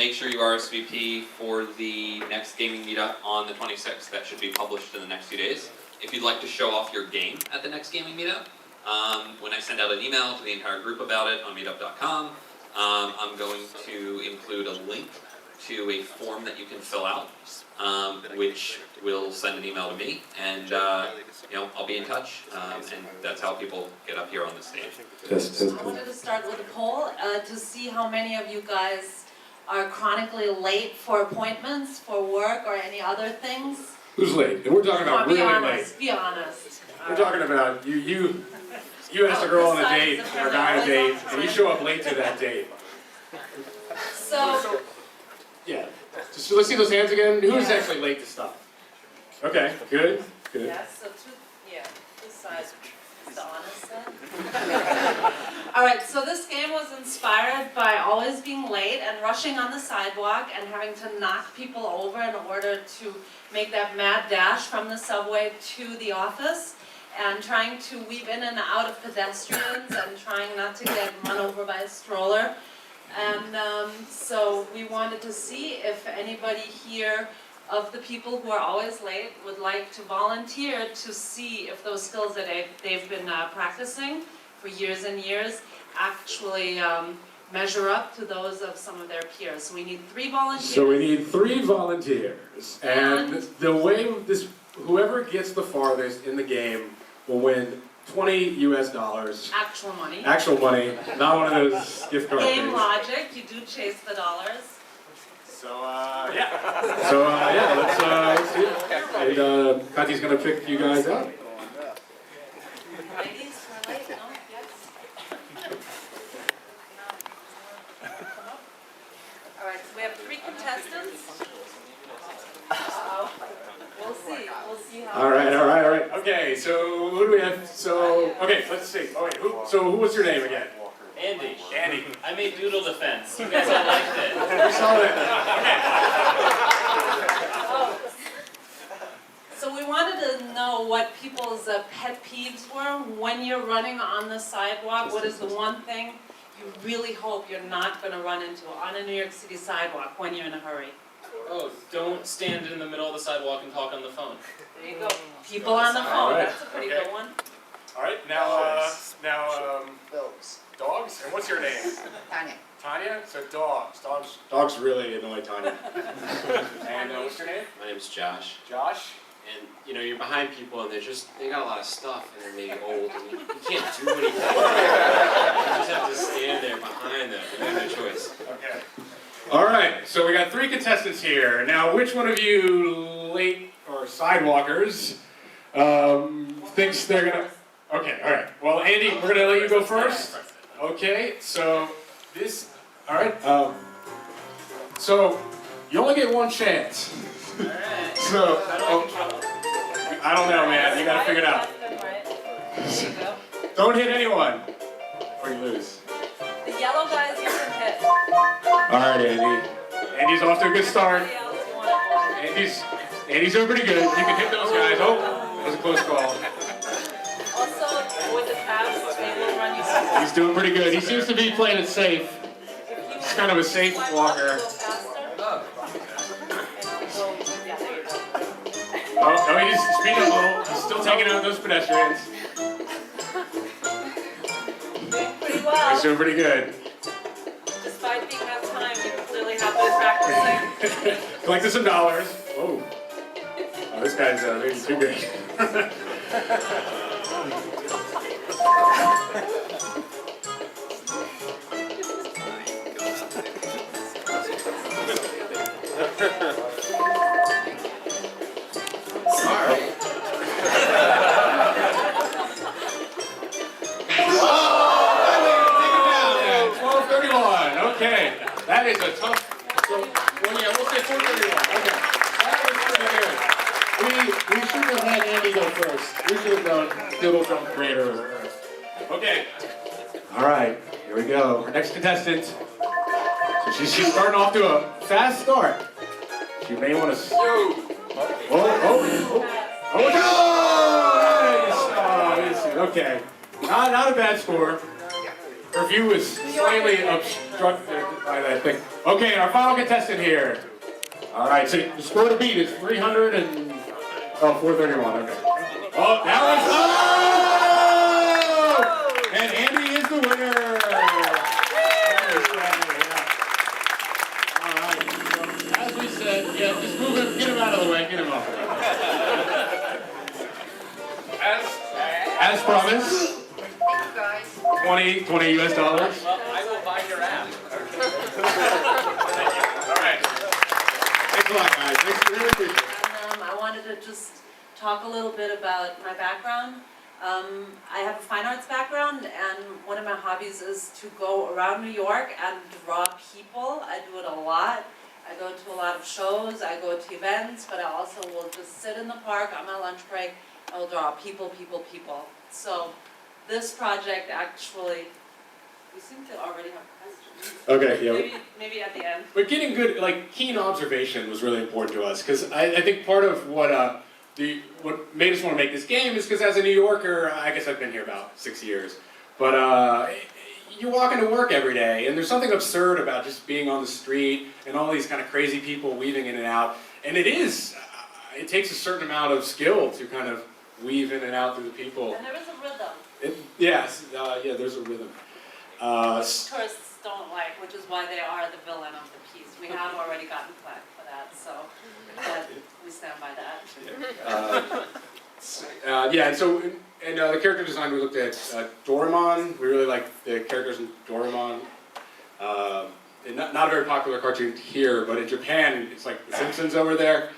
make sure you RSVP for the next gaming meetup on the 26th. That should be published in the next few days. If you'd like to show off your game at the next gaming meetup, when I send out an email to the entire group about it on meetup.com, I'm going to include a link to a form that you can fill out, which will send an email to me, and I'll be in touch, and that's how people get up here on the stage. I wanted to start with a poll to see how many of you guys are chronically late for appointments, for work, or any other things. Who's late? And we're talking about really late. Be honest. We're talking about you asked a girl on a date, or a guy on a date, and you show up late to that date. So yeah. So let's see those hands again. Who's actually late to stuff? Okay, good. yes, so two sides is the honest side. All right, so this game was inspired by always being late and rushing on the sidewalk and having to knock people over in order to make that mad dash from the subway to the office, and trying to weave in and out of pedestrians and trying not to get run over by a stroller. And so we wanted to see if anybody here of the people who are always late would like to volunteer to see if those skills that they've been practicing for years and years actually measure up to those of some of their peers. So we need 3 volunteers. So we need 3 volunteers. And the way whoever gets the farthest in the game will win $20 US. Actual money. Actual money, not one of those gift card Game things. logic, you do chase the dollars. So yeah. So let's see it. And Patty's gonna pick you guys out. Ladies, we're late, no? Yes? All right, so we have 3 contestants. Uh-oh. We'll see how. All right. Okay, so who do we have? So, okay, let's see. Oh wait, who was your name again? Andy. Andy. I made Doodle defense. You guys all liked it. We saw that. So we wanted to know what people's pet peeves were when you're running on the sidewalk. What is the one thing you really hope you're not going to run into on a New York City sidewalk when you're in a hurry? Oh, don't stand in the middle of the sidewalk and talk on the phone. There you go. People on the phone. Right. That's a pretty good one. All right, now, dogs. And what's your name? Tanya. Tanya. So dogs. Dogs really annoy Tanya. And what's your name? My name's Josh, Josh. and you're behind people and they got a lot of stuff and they're maybe old and you can't do anything. You just have to stand there behind them. You have no choice. Okay. All right. So we got 3 contestants here. Now, which one of you late or sidewalkers thinks they're gonna? Okay. All right. Well, Andy, we're gonna let you go first. Okay. So this. All right. So you only get 1 chance. Alright. So, I don't know, man. You gotta figure it out. There you go. Don't hit anyone, or you lose. The yellow guys you can hit. All right, Andy. Andy's off to a good start. Anybody else you want to avoid? Andy's doing pretty good. You can hit those guys. Oh, that was a close call. Also, avoid the tabs. They will run you faster. He's doing pretty good. He seems to be playing it safe. He's kind of a safe walker. Oh, no, he's speeding a little. He's still taking out those pedestrians. Doing pretty well. He's doing pretty good. Despite being out of time, you clearly have been practicing. Collected some dollars. Oh, this guy's maybe too good. Okay, that is a tough. So, well, yeah, we'll say 431. Okay, that was pretty good. We should have had Andy go first. We should have done Doodle from Creator. Okay. All right, here we go. Our next contestant. So she's starting off to a fast start. She may want to. Nice. Okay. Not a bad score. Her view was slightly obstructed. Try that thing. Okay, and our final contestant here. All right, so the score to beat is 300 and 431. Okay. Oh, that was and Andy is the winner. All right. So, as we said, yeah, just move him, get him out of the way, get him off. As promised. 20 US dollars. Well, I will buy your app. All right. Thanks a lot, guys. Thanks, really appreciate it. And I wanted to just talk a little bit about my background. I have a fine arts background, and one of my hobbies is to go around New York and draw people. I do it a lot. I go to a lot of shows, I go to events, but I also will just sit in the park on my lunch break. I will draw people. So this project actually, we seem to already have questions. Okay, yeah. Maybe at the end. But getting good, like keen observation was really important to us, because I think part of what made us want to make this game is because as a New Yorker, I guess I've been here about 6 years, but you walk into work every day, and there's something absurd about just being on the street and all these kind of crazy people weaving in and out, and it takes a certain amount of skill to kind of weave in and out through the people. And there is a rhythm. Yeah, there's a rhythm. Which tourists don't like, which is why they are the villain of the piece. We have already gotten flack for that, so but we stand by that. And the character design, we looked at Doraemon. We really like the characters in Doraemon. And not a very popular cartoon here, but in Japan, it's like The Simpsons over there.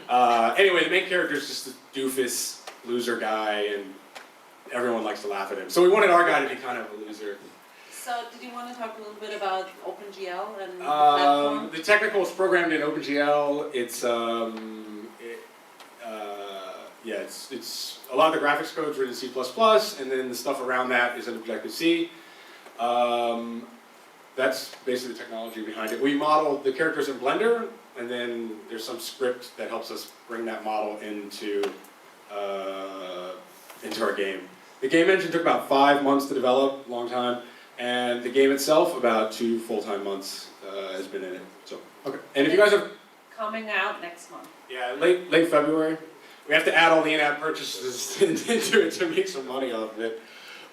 Anyway, the main character is just a doofus loser guy, and everyone likes to laugh at him. So we wanted our guy to be kind of a loser. So did you want to talk a little bit about OpenGL and the platform? The technical is programmed in OpenGL. It's it's a lot of the graphics code's written in C++, and then the stuff around that is in Objective-C. That's basically the technology behind it. We model the characters in Blender, and then there's some script that helps us bring that model into our game. The game engine took about 5 months to develop, long time, and the game itself about 2 full-time months has been in it. So okay, and if you guys have Coming out next month. late February, we have to add all the in-app purchases into it to make some money off of it.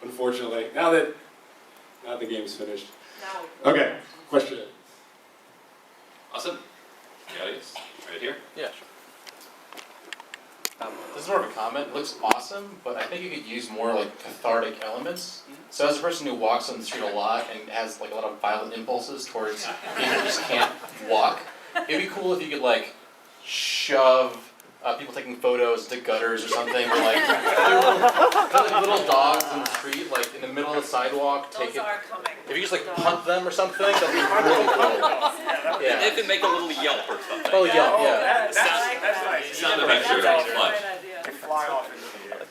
Unfortunately, now that the game's finished. Now Okay, question. Awesome. The audience, right here. Yeah, sure. This is more of a comment. It looks awesome, but I think you could use more like cathartic elements. So as a person who walks on the street a lot and has like a lot of violent impulses towards people who just can't walk, it'd be cool if you could like shove people taking photos into gutters or something, or like little dogs in the street, like in the middle of the sidewalk. those are coming. If you just like punt them or something, that'd be really cool. Yeah. They can make a little yelp or something. Oh yeah, yeah. That's nice. Sound effects are That's a much. great idea. Fly off into the air.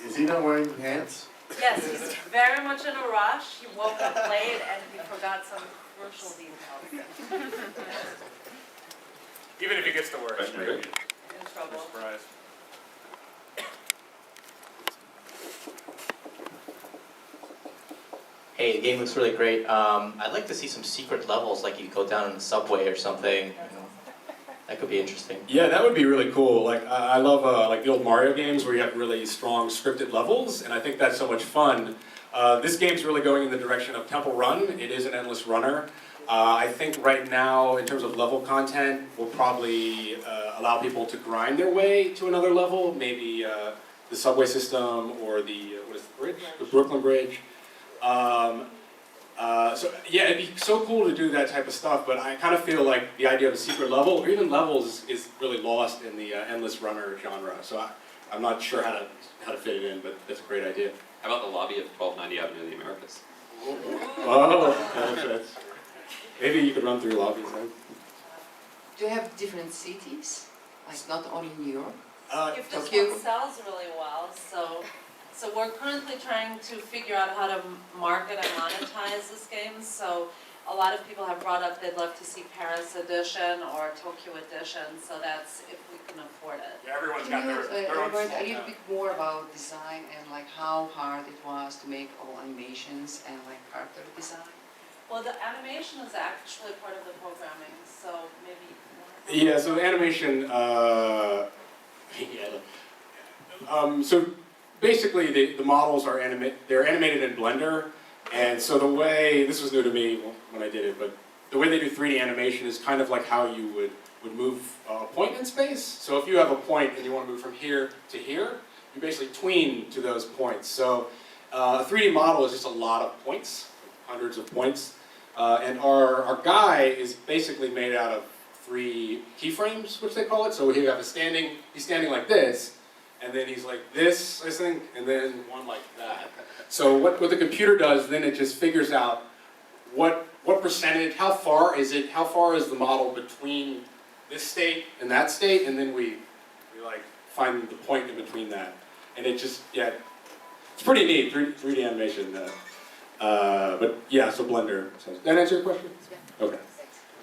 Is he not wearing pants? Yes, he's very much in a rush. He woke up late and he forgot some crucial details. Even if he gets to work, Question maybe. here. In trouble. Surprise. Hey, the game looks really great. I'd like to see some secret levels, like you go down in the subway or something. That could be interesting. Yeah, that would be really cool. Like I love like the old Mario games where you have really strong scripted levels, and I think that's so much fun. This game's really going in the direction of Temple Run. It is an endless runner. I think right now, in terms of level content, we'll probably allow people to grind their way to another level, maybe the subway system or the bridge? The Brooklyn Bridge. So yeah, it'd be so cool to do that type of stuff, but I kind of feel like the idea of a secret level, or even levels, is really lost in the endless runner genre. So I'm not sure how to fit it in, but that's a great idea. How about the lobby of 1290 Avenue of the Americas? Oh, that's maybe you could run through lobbies then. Do you have different cities? Like not only New York? If this Tokyo. one sells really well, so we're currently trying to figure out how to market and monetize this game. So a lot of people have brought up they'd love to see Paris edition or Tokyo edition. So that's if we can afford it. Yeah, everyone's Can got you their own elaborate small a little town. bit more about design and like how hard it was to make all animations and like character design? Well, the animation is actually part of the programming, so maybe. Yeah, so animation, so basically the models are they're animated in Blender, and so the way, this was new to me when I did it, but the way they do 3D animation is kind of like how you would move a point in space. So if you have a point and you want to move from here to here, you basically tween to those points. So a 3D model is just a lot of points, hundreds of points, and our guy is basically made out of 3 keyframes, which they call it. So he's standing like this, and then he's like this, I think, and then one like that. So what the computer does, then it just figures out what percentage, how far is the model between this state and that state, and then we like find the point in between that. And it just, yeah, it's pretty neat, 3D animation. But yeah, so Blender. Does that answer your question? Yeah. Okay.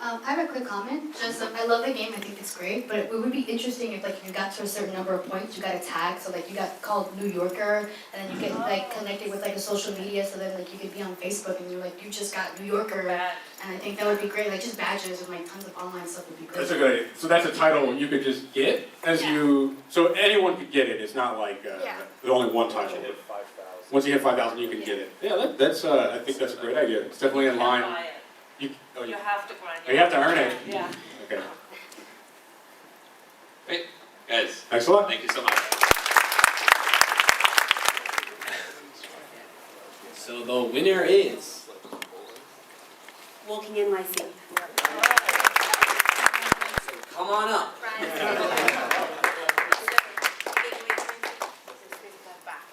I have a quick comment. Just I love the game. I think it's great. But it would be interesting if like you got to a certain number of points, you got a tag. So like you got called New Yorker, and then you get like connected with like a social media. So then like you could be on Facebook and you're like you just got New Yorker. And I think that would be great. Like just badges and like tons of online stuff would be great. That's a good idea. So that's a title you could just get as you. So anyone could get it. It's not like there's only one title. Once you hit 5,000, you can get it. Yeah, that's. I think that's a great idea. It's definitely in line. You have to grind it. You have to earn it. Yeah. Okay. Great, guys. Thanks a lot. Thank you so much. So the winner is. Walking NYC. Come on up.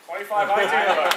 25 iTunes.